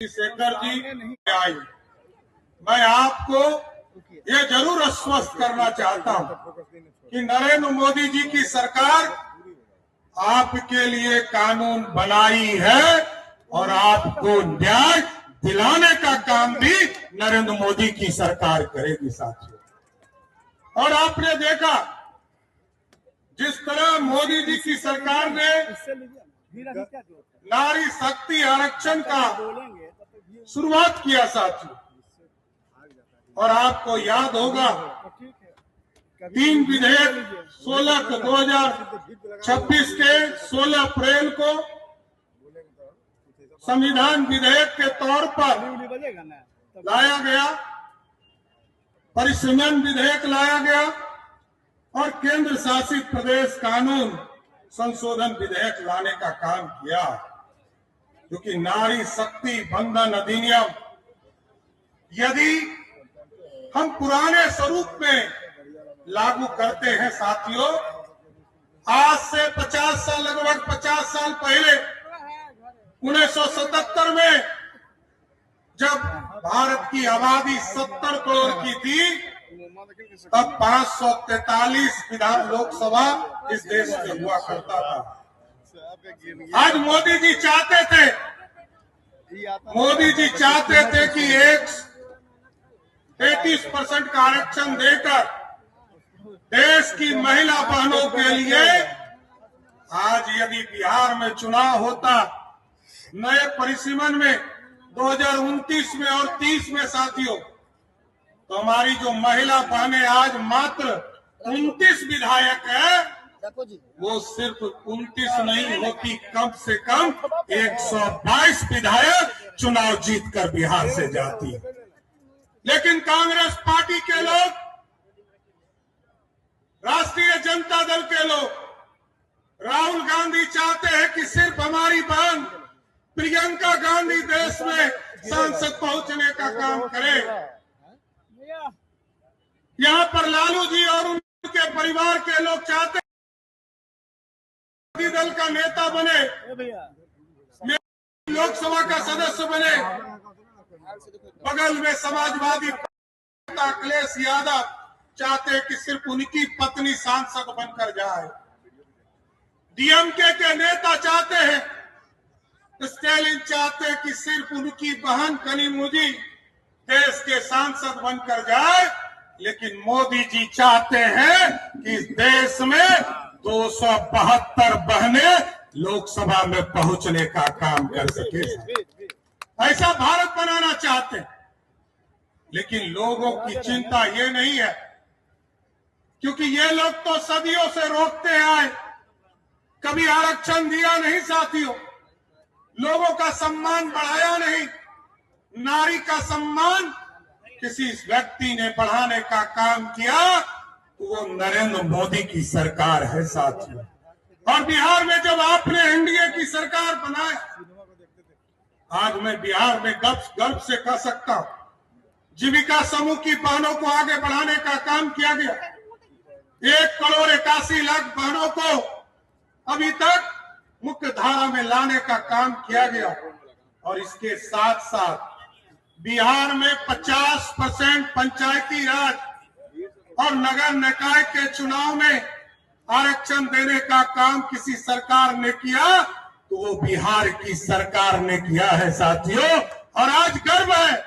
शेखर जी आई। मैं आपको ये जरूर आश्वस्त करना चाहता हूं कि नरेंद्र मोदी जी की सरकार आपके लिए कानून बनाई है और आपको न्याय दिलाने का काम भी नरेंद्र मोदी की सरकार करेगी साथियों। और आपने देखा जिस तरह मोदी जी की सरकार ने नारी शक्ति आरक्षण का शुरुआत किया साथियों, और आपको याद होगा 3 विधेयक 2026 के 16 अप्रैल को संविधान विधेयक के तौर पर लाया गया, परिसीमन विधेयक लाया गया और केंद्र शासित प्रदेश कानून संशोधन विधेयक लाने का काम किया, जो कि नारी शक्ति बंधन अधिनियम यदि हम पुराने स्वरूप में लागू करते हैं साथियों, आज से 50 साल लगभग 50 साल पहले 1977 में जब भारत की आबादी 70 करोड़ की थी, तब 543 विधान लोकसभा इस देश में हुआ करता था। आज मोदी जी चाहते थे कि 33% का आरक्षण देकर देश की महिला बहनों के लिए आज यदि बिहार में चुनाव होता नए परिसीमन में 2029 में और 30 में साथियों, तो हमारी जो महिला बहनें आज मात्र 29 विधायक है, वो सिर्फ 29 नहीं होती, कम से कम 122 विधायक चुनाव जीतकर बिहार से जाती है। लेकिन कांग्रेस पार्टी के लोग, राष्ट्रीय जनता दल के लोग, राहुल गांधी चाहते हैं कि सिर्फ हमारी बहन प्रियंका गांधी देश में संसद पहुंचने का काम करे। यहाँ पर लालू जी और उनके परिवार के लोग चाहते हैं दल का नेता बने, लोकसभा का सदस्य बने, बगल में समाजवादी अखिलेश यादव चाहते हैं कि सिर्फ उनकी पत्नी सांसद बनकर जाए। डीएमके के नेता चाहते हैं, स्टालिन चाहते हैं कि सिर्फ उनकी बहन कनिमोझी देश के सांसद बनकर जाए। लेकिन मोदी जी चाहते हैं कि इस देश में 272 बहनें लोकसभा में पहुंचने का काम कर सके। ऐसा भारत बनाना चाहते हैं। लेकिन लोगों की चिंता ये नहीं है, क्योंकि ये लोग तो सदियों से रोकते आए, कभी आरक्षण दिया नहीं साथियों, लोगों का सम्मान बढ़ाया नहीं। नारी का सम्मान किसी व्यक्ति ने बढ़ाने का काम किया तो वो नरेंद्र मोदी की सरकार है साथियों। और बिहार में जब आपने एनडीए की सरकार बनाया, आज मैं बिहार में गर्व से कह सकता हूं, जीविका समूह की बहनों को आगे बढ़ाने का काम किया गया। 1,81,00,000 बहनों को अभी तक मुख्य धारा में लाने का काम किया गया। और इसके साथ साथ बिहार में 50% पंचायती राज और नगर निकाय के चुनाव में आरक्षण देने का काम किसी सरकार ने किया तो वो बिहार की सरकार ने किया है साथियों। और आज गर्व है,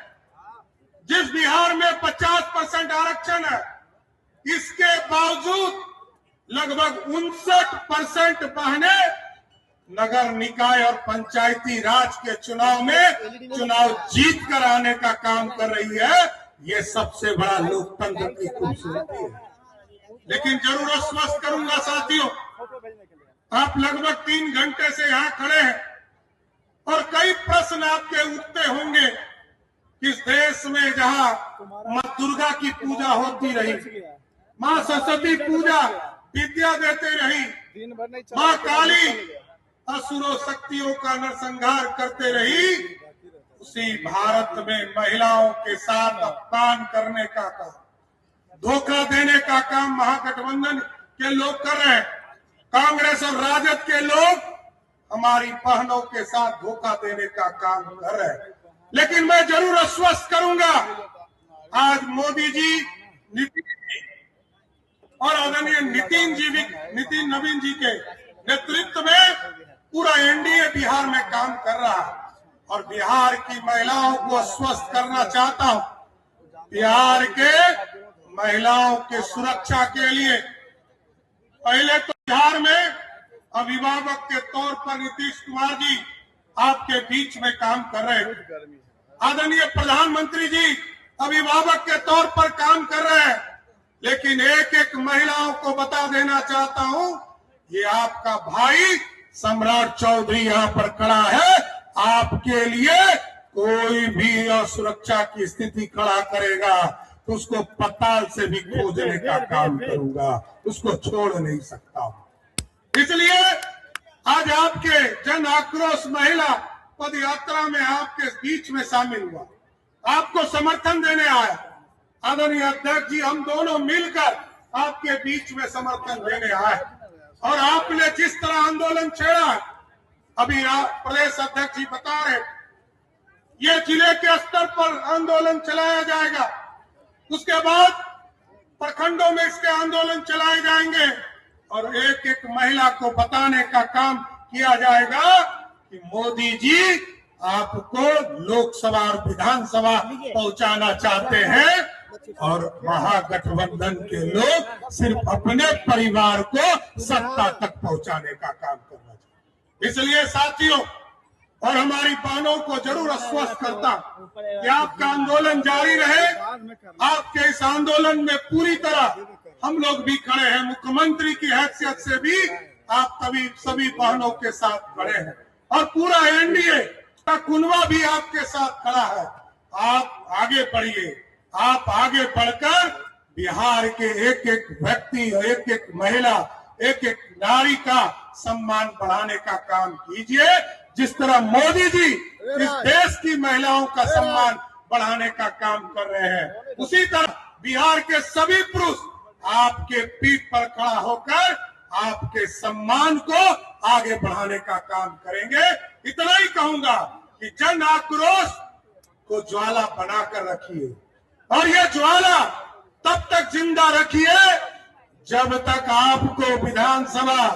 जिस बिहार में 50% आरक्षण है, इसके बावजूद लगभग 59% बहनें नगर निकाय और पंचायती राज के चुनाव में चुनाव जीत कर आने का काम कर रही है। ये सबसे बड़ा लोकतंत्र की खूबसूरती है। लेकिन जरूर आश्वस्त करूंगा साथियों, आप लगभग 3 घंटे से यहाँ खड़े हैं और कई प्रश्न आपके उठते होंगे। इस देश में जहाँ माँ दुर्गा की पूजा होती रही, माँ सरस्वती पूजा विद्या देते रही, माँ काली असुरों शक्तियों का नरसंहार करते रही, उसी भारत में महिलाओं के साथ अपमान करने का काम, धोखा देने का काम महागठबंधन के लोग कर रहे हैं। कांग्रेस और राजद के लोग हमारी बहनों के साथ धोखा देने का काम कर रहे हैं। लेकिन मैं जरूर आश्वस्त करूंगा, आज मोदी जी, नीतीश जी और आदरणीय नितिन नवीन जी के नेतृत्व में पूरा एनडीए बिहार में काम कर रहा है और बिहार की महिलाओं को आश्वस्त करना चाहता हूं। बिहार के महिलाओं के सुरक्षा के लिए पहले तो बिहार में अभिभावक के तौर पर नीतीश कुमार जी आपके बीच में काम कर रहे हैं। आदरणीय प्रधानमंत्री जी अभिभावक के तौर पर काम कर रहे हैं, लेकिन एक एक महिलाओं को बता देना चाहता हूं, ये आपका भाई सम्राट चौधरी यहाँ पर खड़ा है। आपके लिए कोई भी असुरक्षा की स्थिति खड़ा करेगा तो उसको पताल से भी खोजने का काम करूंगा, उसको छोड़ नहीं सकता हूं। इसलिए आज आपके जन आक्रोश महिला पद यात्रा में आपके बीच में शामिल हुआ, आपको समर्थन देने आया। आदरणीय अध्यक्ष जी, हम दोनों मिलकर आपके बीच में समर्थन देने आए और आपने जिस तरह आंदोलन छेड़ा, अभी प्रदेश अध्यक्ष जी बता रहे, ये जिले के स्तर पर आंदोलन चलाया जाएगा, उसके बाद प्रखंडों में इसके आंदोलन चलाए जाएंगे और एक एक महिला को बताने का काम किया जाएगा कि मोदी जी आपको लोकसभा और विधानसभा पहुंचाना चाहते हैं और महागठबंधन के लोग सिर्फ अपने परिवार को सत्ता तक पहुंचाने का काम करना चाहते। इसलिए साथियों और हमारी बहनों को जरूर आश्वस्त करता कि आपका आंदोलन जारी रहे। आपके इस आंदोलन में पूरी तरह हम लोग भी खड़े हैं, मुख्यमंत्री की हैसियत से भी आप सभी बहनों के साथ खड़े हैं और पूरा एनडीए का कुनबा भी आपके साथ खड़ा है। आप आगे बढ़िए, आप आगे बढ़कर बिहार के एक एक व्यक्ति, एक एक महिला, एक एक नारी का सम्मान बढ़ाने का काम कीजिए। जिस तरह मोदी जी इस देश की महिलाओं का सम्मान बढ़ाने का काम कर रहे हैं, उसी तरह बिहार के सभी पुरुष आपके पीठ पर खड़ा होकर आपके सम्मान को आगे बढ़ाने का काम करेंगे। इतना ही कहूंगा कि जन आक्रोश को ज्वाला बनाकर रखिए और ये ज्वाला तब तक जिंदा रखिए जब तक आपको विधानसभा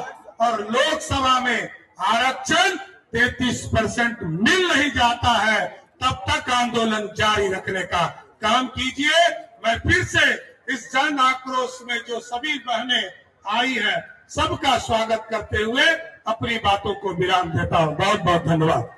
और लोकसभा में आरक्षण 33% मिल नहीं जाता है, तब तक आंदोलन जारी रखने का काम कीजिए। मैं फिर से इस जन आक्रोश में जो सभी बहनें आई हैं, सबका स्वागत करते हुए अपनी बातों को विराम देता हूं। बहुत बहुत धन्यवाद।